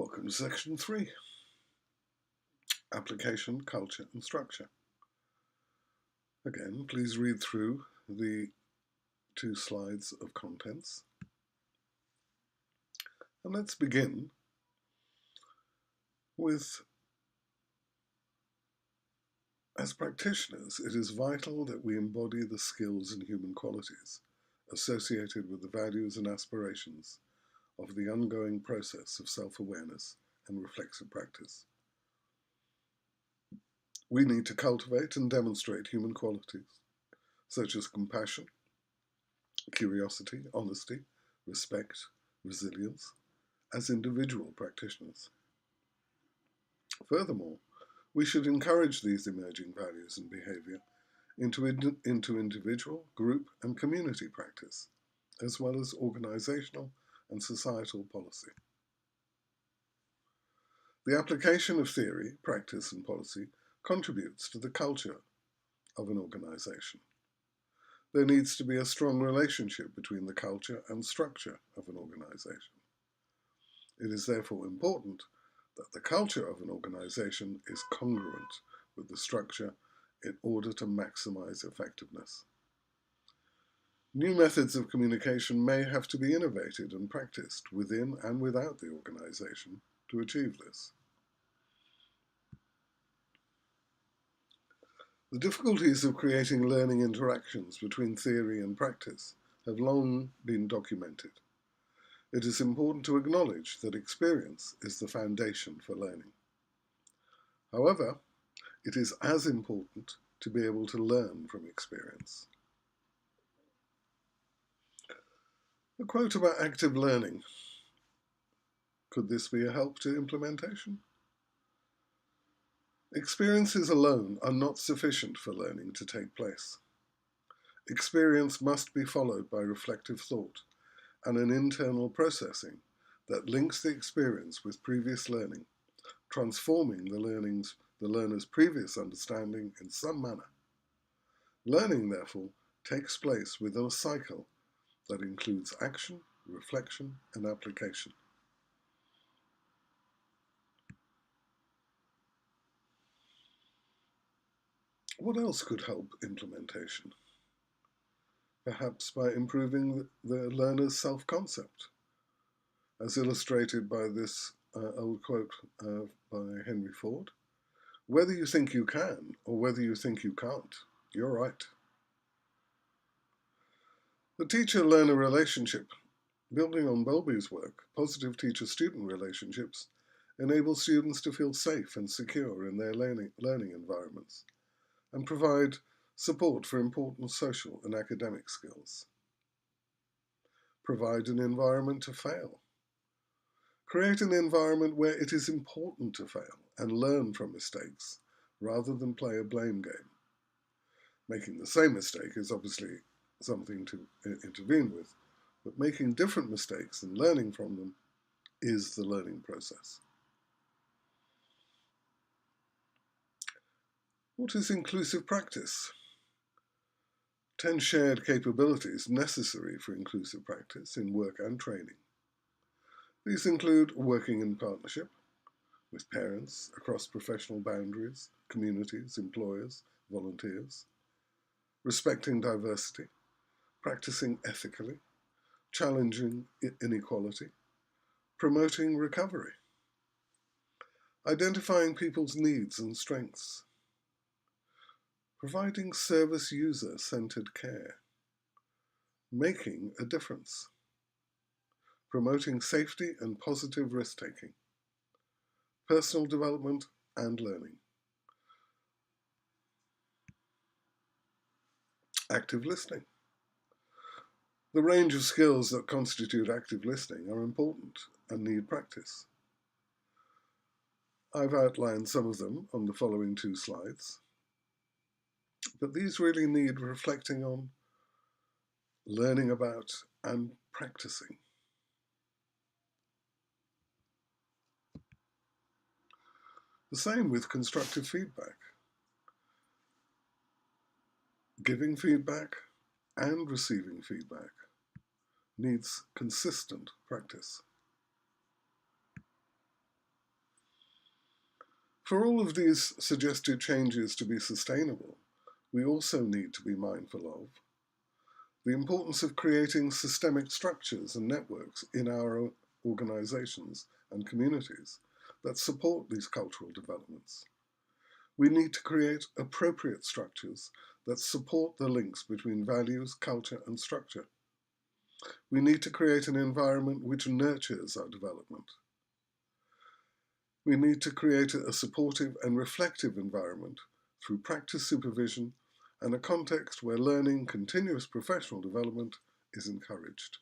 Welcome to section 3, Application, Culture and Structure. Again, please read through the 2 slides of contents. And let's begin with, as practitioners, it is vital that we embody the skills and human qualities associated with the values and aspirations of the ongoing process of self-awareness and reflexive practice. We need to cultivate and demonstrate human qualities such as compassion, curiosity, honesty, respect, resilience as individual practitioners. Furthermore, we should encourage these emerging values and behavior into individual, group and community practice, as well as organizational and societal policy. The application of theory, practice and policy contributes to the culture of an organization. There needs to be a strong relationship between the culture and structure of an organization. It is therefore important that the culture of an organization is congruent with the structure in order to maximize effectiveness. New methods of communication may have to be innovated and practiced within and without the organization to achieve this. The difficulties of creating learning interactions between theory and practice have long been documented. It is important to acknowledge that experience is the foundation for learning. However, it is as important to be able to learn from experience. A quote about active learning. Could this be a help to implementation? Experiences alone are not sufficient for learning to take place. Experience must be followed by reflective thought and an internal processing that links the experience with previous learning, transforming the learner's previous understanding in some manner. Learning, therefore, takes place within a cycle that includes action, reflection, and application. What else could help implementation? Perhaps by improving the learner's self-concept, as illustrated by this old quote by Henry Ford. Whether you think you can or whether you think you can't, you're right. The teacher-learner relationship, building on Bowlby's work, positive teacher-student relationships enable students to feel safe and secure in their learning environments and provide support for important social and academic skills. Provide an environment to fail. Create an environment where it is important to fail and learn from mistakes rather than play a blame game. Making the same mistake is obviously something to intervene with, but making different mistakes and learning from them is the learning process. What is inclusive practice? 10 shared capabilities necessary for inclusive practice in work and training. These include working in partnership with parents across professional boundaries, communities, employers, volunteers, respecting diversity, practicing ethically, challenging inequality, promoting recovery, identifying people's needs and strengths, providing service user-centered care, making a difference, promoting safety and positive risk-taking, personal development and learning, active listening. The range of skills that constitute active listening are important and need practice. I've outlined some of them on the following 2 slides, but these really need reflecting on, learning about, and practicing. The same with constructive feedback. Giving feedback and receiving feedback needs consistent practice. For all of these suggested changes to be sustainable, we also need to be mindful of the importance of creating systemic structures and networks in our organizations and communities that support these cultural developments. We need to create appropriate structures that support the links between values, culture, and structure. We need to create an environment which nurtures our development. We need to create a supportive and reflective environment through practice supervision and a context where learning, continuous professional development is encouraged.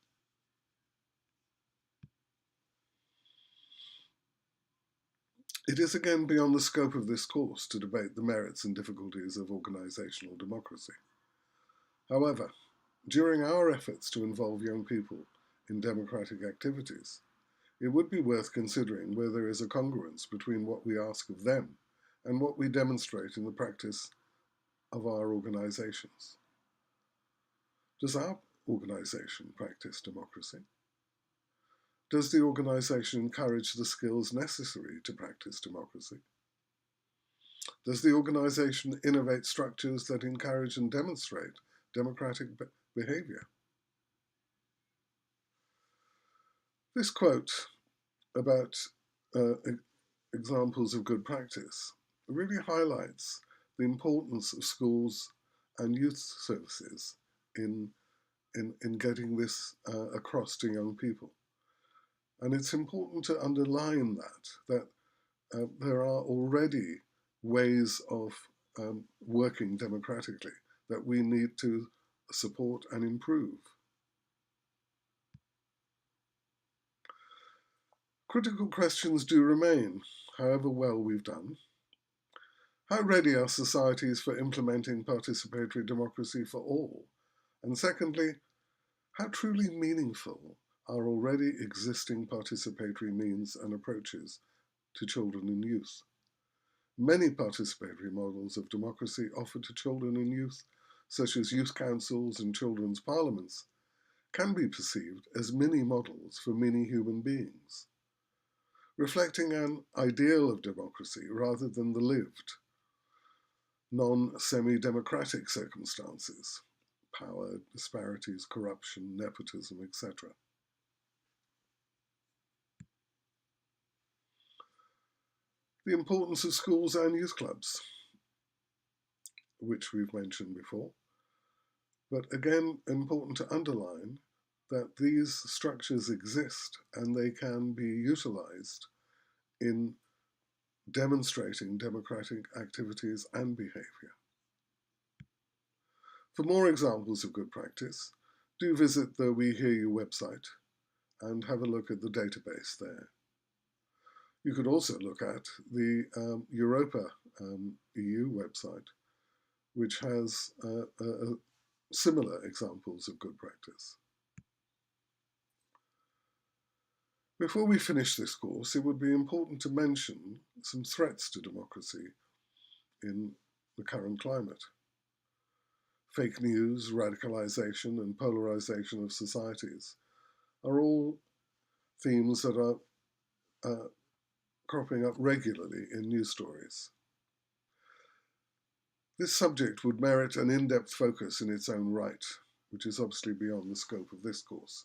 It is again beyond the scope of this course to debate the merits and difficulties of organisational democracy. However, during our efforts to involve young people in democratic activities, it would be worth considering whether there is a congruence between what we ask of them and what we demonstrate in the practice of our organisations. Does our organisation practice democracy? Does the organisation encourage the skills necessary to practice democracy? Does the organisation innovate structures that encourage and demonstrate democratic behaviour? This quote about examples of good practice really highlights the importance of schools and youth services in getting this across to young people. And it's important to underline that there are already ways of working democratically that we need to support and improve. Critical questions do remain, however well we've done. How ready are societies for implementing participatory democracy for all? And secondly, how truly meaningful are already existing participatory means and approaches to children and youth? Many participatory models of democracy offered to children and youth, such as youth councils and children's parliaments, can be perceived as mini models for mini human beings, reflecting an ideal of democracy rather than the lived, non-semi-democratic circumstances, power, disparities, corruption, nepotism, etc. The importance of schools and youth clubs, which we've mentioned before, but again, important to underline that these structures exist and they can be utilised in demonstrating democratic activities and behaviour. For more examples of good practice, do visit the We Hear You website and have a look at the database there. You could also look at the Europa EU website, which has similar examples of good practice. Before we finish this course, it would be important to mention some threats to democracy in the current climate. Fake news, radicalisation, and polarisation of societies are all themes that are cropping up regularly in news stories. This subject would merit an in-depth focus in its own right, which is obviously beyond the scope of this course.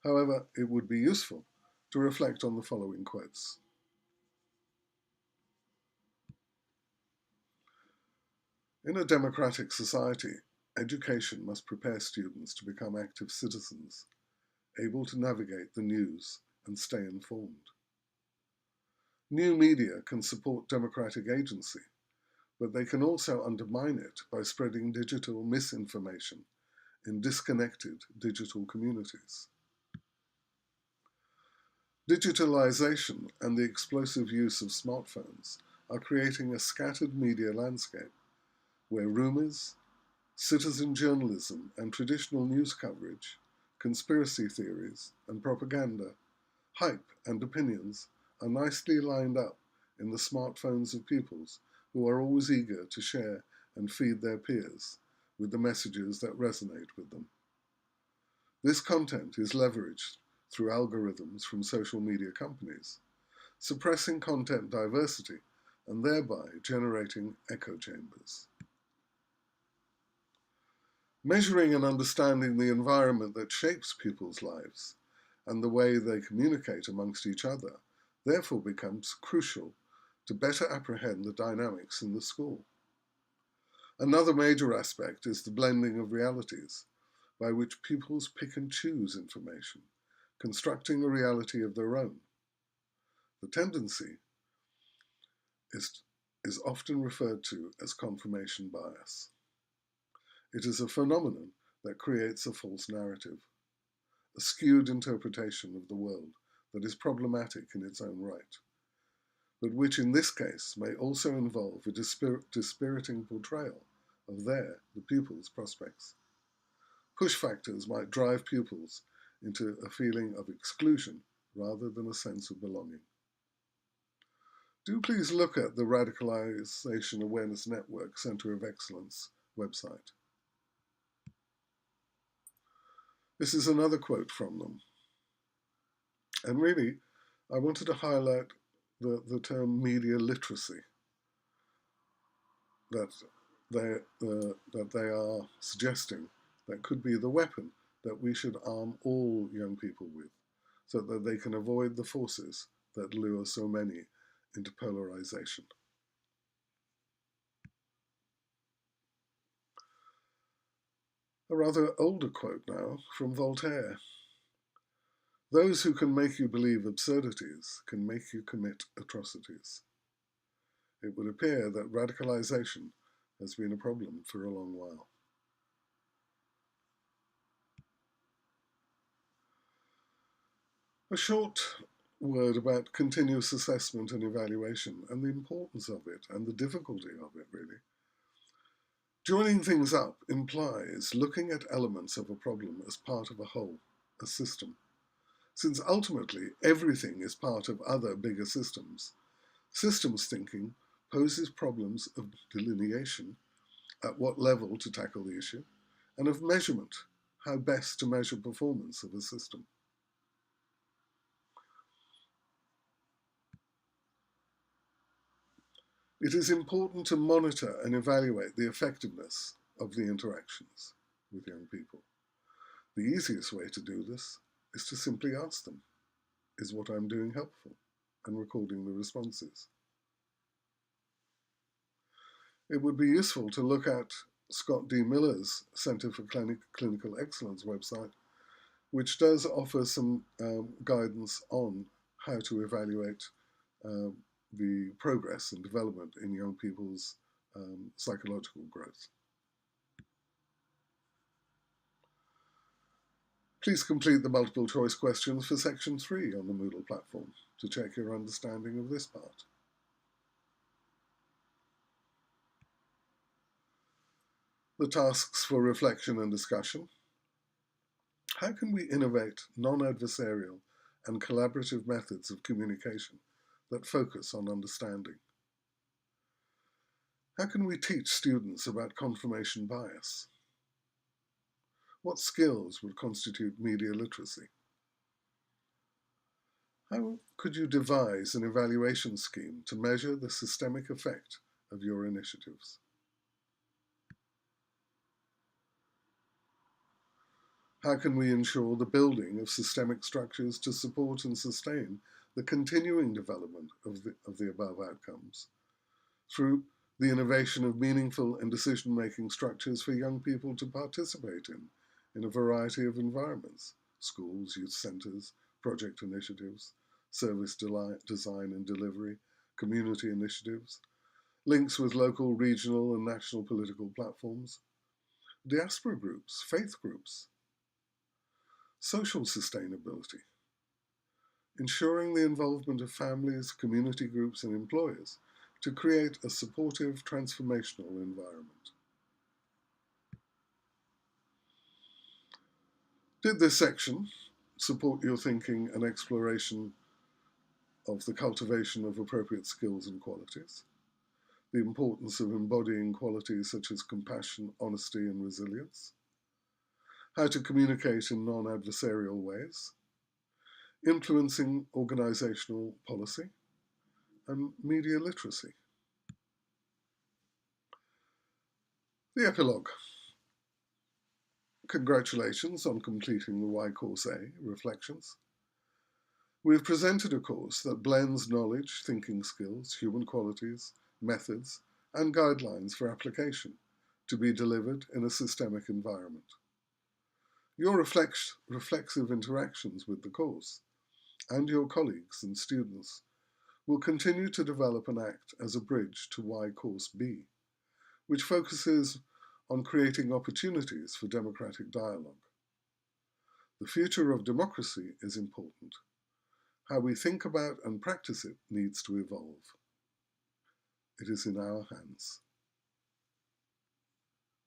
However, it would be useful to reflect on the following quotes. In a democratic society, education must prepare students to become active citizens, able to navigate the news and stay informed. New media can support democratic agency, but they can also undermine it by spreading digital misinformation in disconnected digital communities. Digitalization and the explosive use of smartphones are creating a scattered media landscape where rumours, citizen journalism and traditional news coverage, conspiracy theories and propaganda, hype and opinions are nicely lined up in the smartphones of peoples who are always eager to share and feed their peers with the messages that resonate with them. This content is leveraged through algorithms from social media companies, suppressing content diversity and thereby generating echo chambers. Measuring and understanding the environment that shapes pupils' lives and the way they communicate amongst each other therefore becomes crucial to better apprehend the dynamics in the school. Another major aspect is the blending of realities, by which pupils pick and choose information, constructing a reality of their own. The tendency is often referred to as confirmation bias. It is a phenomenon that creates a false narrative, a skewed interpretation of the world that is problematic in its own right, but which in this case may also involve a dispiriting portrayal of the pupil's prospects. Push factors might drive pupils into a feeling of exclusion rather than a sense of belonging. Do please look at the Radicalization Awareness Network Center of Excellence website. This is another quote from them. And really, I wanted to highlight the term media literacy that they are suggesting that could be the weapon that we should arm all young people with, so that they can avoid the forces that lure so many into polarization. A rather older quote now from Voltaire. Those who can make you believe absurdities can make you commit atrocities. It would appear that radicalization has been a problem for a long while. A short word about continuous assessment and evaluation and the importance of it and the difficulty of it, really. Joining things up implies looking at elements of a problem as part of a whole, a system. Since ultimately everything is part of other bigger systems, systems thinking poses problems of delineation, at what level to tackle the issue, and of measurement, how best to measure performance of a system. It is important to monitor and evaluate the effectiveness of the interactions with young people. The easiest way to do this is to simply ask them, is what I'm doing helpful? And recording the responses. It would be useful to look at Scott D. Miller's Center for Clinical Excellence website, which does offer some guidance on how to evaluate the progress and development in young people's psychological growth. Please complete the multiple choice questions for section 3 on the Moodle platform to check your understanding of this part. The tasks for reflection and discussion. How can we innovate non-adversarial and collaborative methods of communication that focus on understanding? How can we teach students about confirmation bias? What skills would constitute media literacy? How could you devise an evaluation scheme to measure the systemic effect of your initiatives? How can we ensure the building of systemic structures to support and sustain the continuing development of the above outcomes through the innovation of meaningful and decision-making structures for young people to participate in a variety of environments, schools, youth centres, project initiatives, service design and delivery, community initiatives, links with local, regional and national political platforms, diaspora groups, faith groups, social sustainability, ensuring the involvement of families, community groups and employers to create a supportive, transformational environment. Did this section support your thinking and exploration of the cultivation of appropriate skills and qualities, the importance of embodying qualities such as compassion, honesty and resilience, how to communicate in non-adversarial ways, influencing organizational policy, and media literacy? The epilogue. Congratulations on completing the Y Course A reflections. We have presented a course that blends knowledge, thinking skills, human qualities, methods, and guidelines for application to be delivered in a systemic environment. Your reflexive interactions with the course and your colleagues and students will continue to develop and act as a bridge to Y Course B, which focuses on creating opportunities for democratic dialogue. The future of democracy is important. How we think about and practice it needs to evolve. It is in our hands.